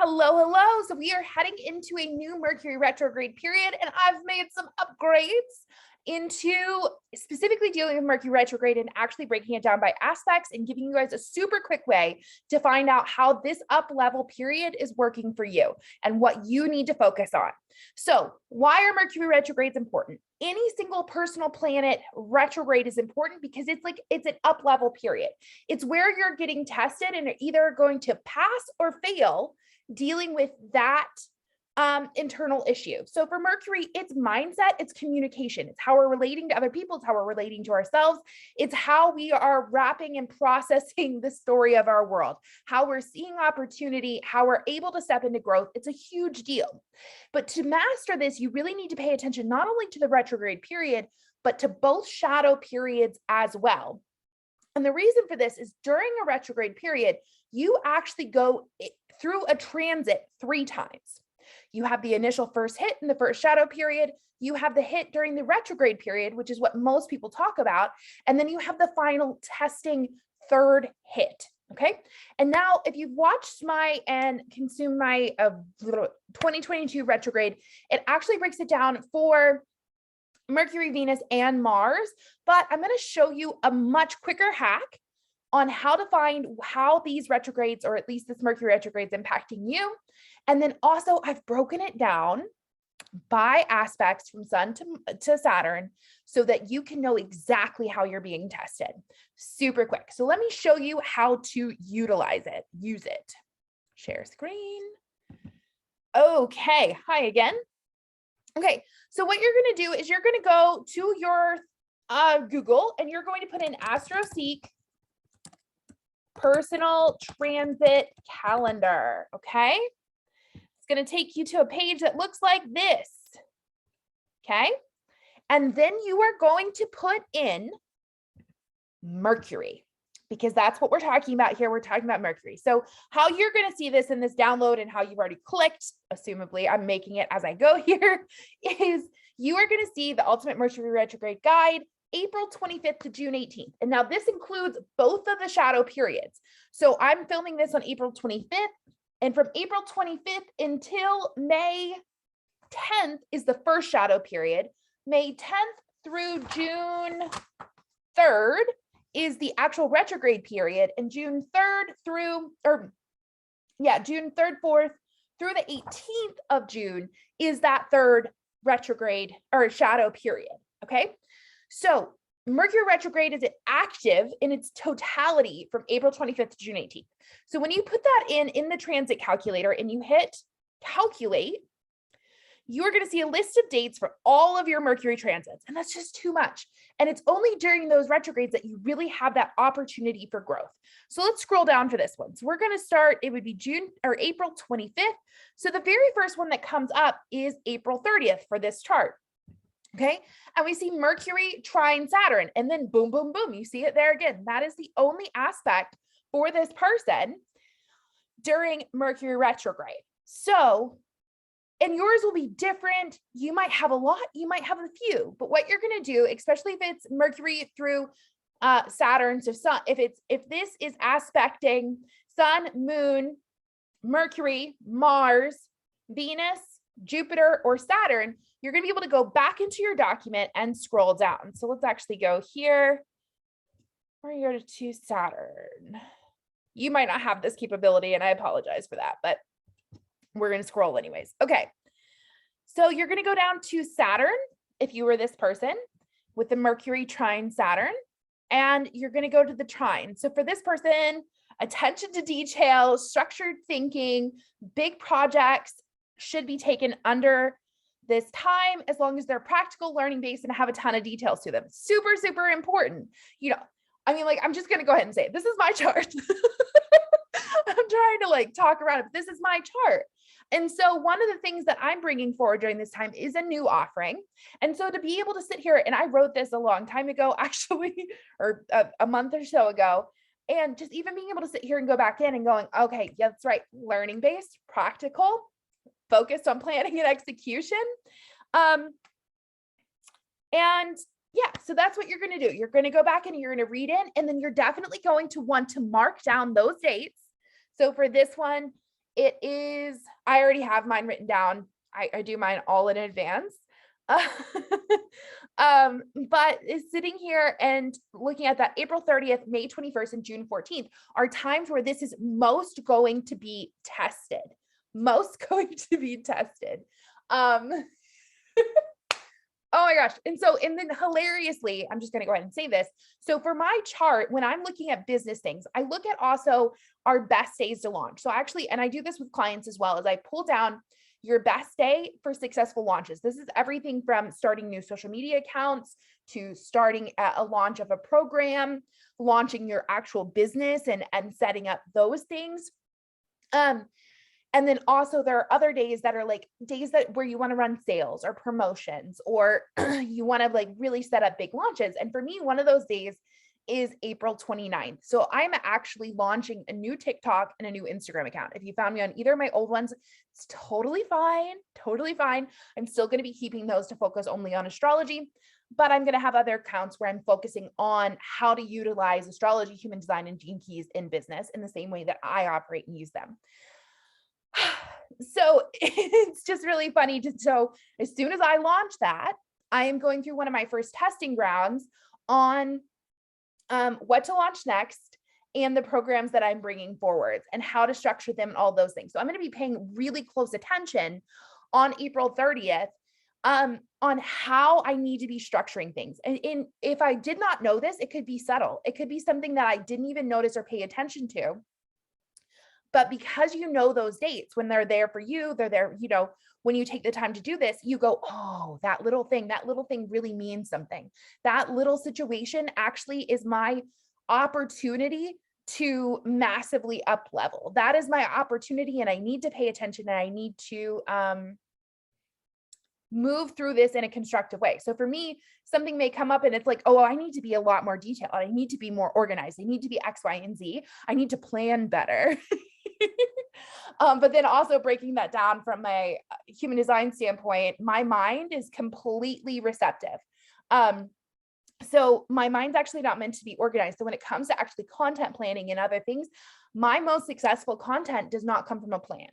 Hello, hello. So we are heading into a new Mercury retrograde period, and I've made some upgrades into specifically dealing with Mercury retrograde and actually breaking it down by aspects and giving you guys a super quick way to find out how this up level period is working for you and what you need to focus on. So why are Mercury retrogrades important? Any single personal planet retrograde is important because it's an up level period. It's where you're getting tested and are either going to pass or fail dealing with that internal issue. So for Mercury, it's mindset, it's communication, it's how we're relating to other people, it's how we're relating to ourselves, it's how we are wrapping and processing the story of our world, how we're seeing opportunity, how we're able to step into growth. It's a huge deal. But to master this, you really need to pay attention not only to the retrograde period, but to both shadow periods as well. And the reason for this is during a retrograde period, you actually go through a transit 3 times. You have the initial first hit in the first shadow period. You have the hit during the retrograde period, which is what most people talk about. And then you have the final testing 3rd hit. Okay. And now if you've watched and consumed my 2022 retrograde, it actually breaks it down for Mercury, Venus, and Mars. But I'm going to show you a much quicker hack on how to find how these retrogrades, or at least this Mercury retrograde, is impacting you. And then also I've broken it down by aspects from Sun to Saturn so that you can know exactly how you're being tested. Super quick. So let me show you how to use it. Share screen. Okay. Hi again. Okay. So what you're going to do is you're going to go to your Google and you're going to put in AstroSeek personal transit calendar. Okay. It's going to take you to a page that looks like this. Okay. And then you are going to put in Mercury, because that's what we're talking about here. We're talking about Mercury. So how you're going to see this in this download and how you've already clicked, assumably I'm making it as I go here, is you are going to see the Ultimate Mercury Retrograde Guide, April 25th to June 18th. And now this includes both of the shadow periods. So I'm filming this on April 25th, and from April 25th until May 10th is the first shadow period. May 10th through June 3rd is the actual retrograde period, and June 3rd, 4th through the 18th of June is that 3rd retrograde or shadow period. Okay. So Mercury retrograde is active in its totality from April 25th to June 18th. So when you put that in the transit calculator and you hit calculate, you're going to see a list of dates for all of your Mercury transits. And that's just too much. And it's only during those retrogrades that you really have that opportunity for growth. So let's scroll down for this one. So we're going to start, it would be April 25th. So the very first one that comes up is April 30th for this chart. Okay. And we see Mercury trine Saturn, and then boom, boom, boom. You see it there again. That is the only aspect for this person during Mercury retrograde. So, and yours will be different. You might have a lot, you might have a few, but what you're going to do, especially if it's Mercury through Saturn, so Sun, if this is aspecting Sun, Moon, Mercury, Mars, Venus, Jupiter, or Saturn, you're going to be able to go back into your document and scroll down. So let's actually go here. We're going to go to Saturn. You might not have this capability, and I apologize for that, but we're going to scroll anyways. Okay. So you're going to go down to Saturn if you were this person with the Mercury trine Saturn, and you're going to go to the trine. So for this person, attention to detail, structured thinking, big projects should be taken under this time, as long as they're practical, learning based, and have a ton of details to them. Super, super important. You know, I mean, like, I'm just going to go ahead and say it. This is my chart. I'm trying to talk around it, but this is my chart. And so one of the things that I'm bringing forward during this time is a new offering. And so to be able to sit here, and I wrote this a long time ago, actually, or a month or so ago, and just even being able to sit here and go back in and going, okay, yeah, that's right. Learning based, practical, focused on planning and execution. And yeah, so that's what you're going to do. You're going to go back and you're going to read in, and then you're definitely going to want to mark down those dates. So for this one, it is, I already have mine written down. I do mine all in advance. But is sitting here and looking at that April 30th, May 21st, and June 14th are times where this is most going to be tested. Most going to be tested. Oh my gosh. And so, and then hilariously, I'm just going to go ahead and say this. So for my chart, when I'm looking at business things, I look at also our best days to launch. So actually, and I do this with clients as well, as I pull down your best day for successful launches. This is everything from starting new social media accounts to starting at a launch of a program, launching your actual business and setting up those things. And then also there are other days that are like days that where you want to run sales or promotions, or you want to like really set up big launches. And for me, one of those days is April 29th. So I'm actually launching a new TikTok and a new Instagram account. If you found me on either of my old ones, it's totally fine. Totally fine. I'm still going to be keeping those to focus only on astrology, but I'm going to have other accounts where I'm focusing on how to utilize astrology, human design, and gene keys in business in the same way that I operate and use them. So it's just really funny. So as soon as I launch that, I am going through one of my first testing grounds on what to launch next and the programs that I'm bringing forward and how to structure them and all those things. So I'm going to be paying really close attention on April 30th on how I need to be structuring things. And if I did not know this, it could be subtle. It could be something that I didn't even notice or pay attention to. But because you know those dates, when they're there for you, they're there, you know, when you take the time to do this, you go, oh, that little thing really means something. That little situation actually is my opportunity to massively up level. That is my opportunity, and I need to pay attention, and I need to move through this in a constructive way. So for me, something may come up and it's like, oh, I need to be a lot more detailed. I need to be more organized. I need to be X, Y, and Z. I need to plan better. But then also breaking that down from my human design standpoint, my mind is completely receptive. So my mind's actually not meant to be organized. So when it comes to actually content planning and other things, my most successful content does not come from a plan.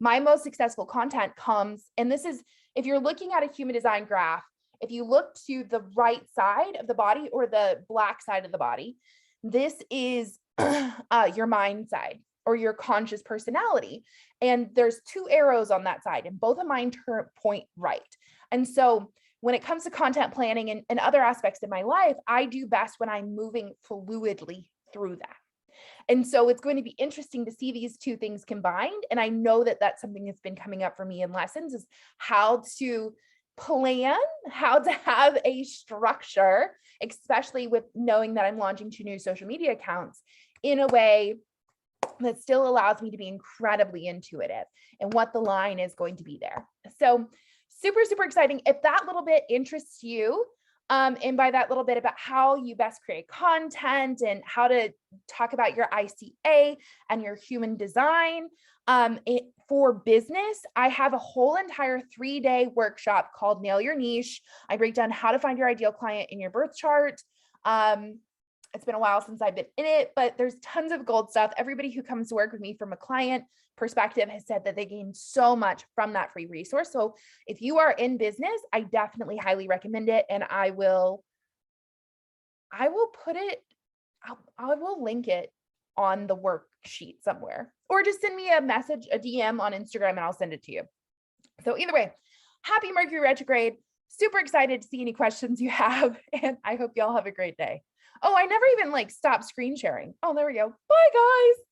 My most successful content comes, and this is, if you're looking at a human design graph, if you look to the right side of the body or the black side of the body, this is your mind side or your conscious personality. And there's two arrows on that side, and both of mine point right. And so when it comes to content planning and other aspects of my life, I do best when I'm moving fluidly through that. And so it's going to be interesting to see these two things combined. And I know that that's something that's been coming up for me in lessons, is how to plan, how to have a structure, especially with knowing that I'm launching 2 new social media accounts in a way that still allows me to be incredibly intuitive and what the line is going to be there. So super, super exciting. If that little bit interests you, and by that little bit about how you best create content and how to talk about your ICA and your human design for business, I have a whole entire 3-day workshop called Nail Your Niche. I break down how to find your ideal client in your birth chart. It's been a while since I've been in it, but there's tons of gold stuff. Everybody who comes to work with me from a client perspective has said that they gain so much from that free resource. So if you are in business, I definitely highly recommend it. And I will put it, I will link it on the worksheet somewhere, or just send me a message, a DM on Instagram, and I'll send it to you. So either way, happy Mercury retrograde. Super excited to see any questions you have. And I hope y'all have a great day. Oh, I never even stopped screen sharing. Oh, there we go. Bye guys.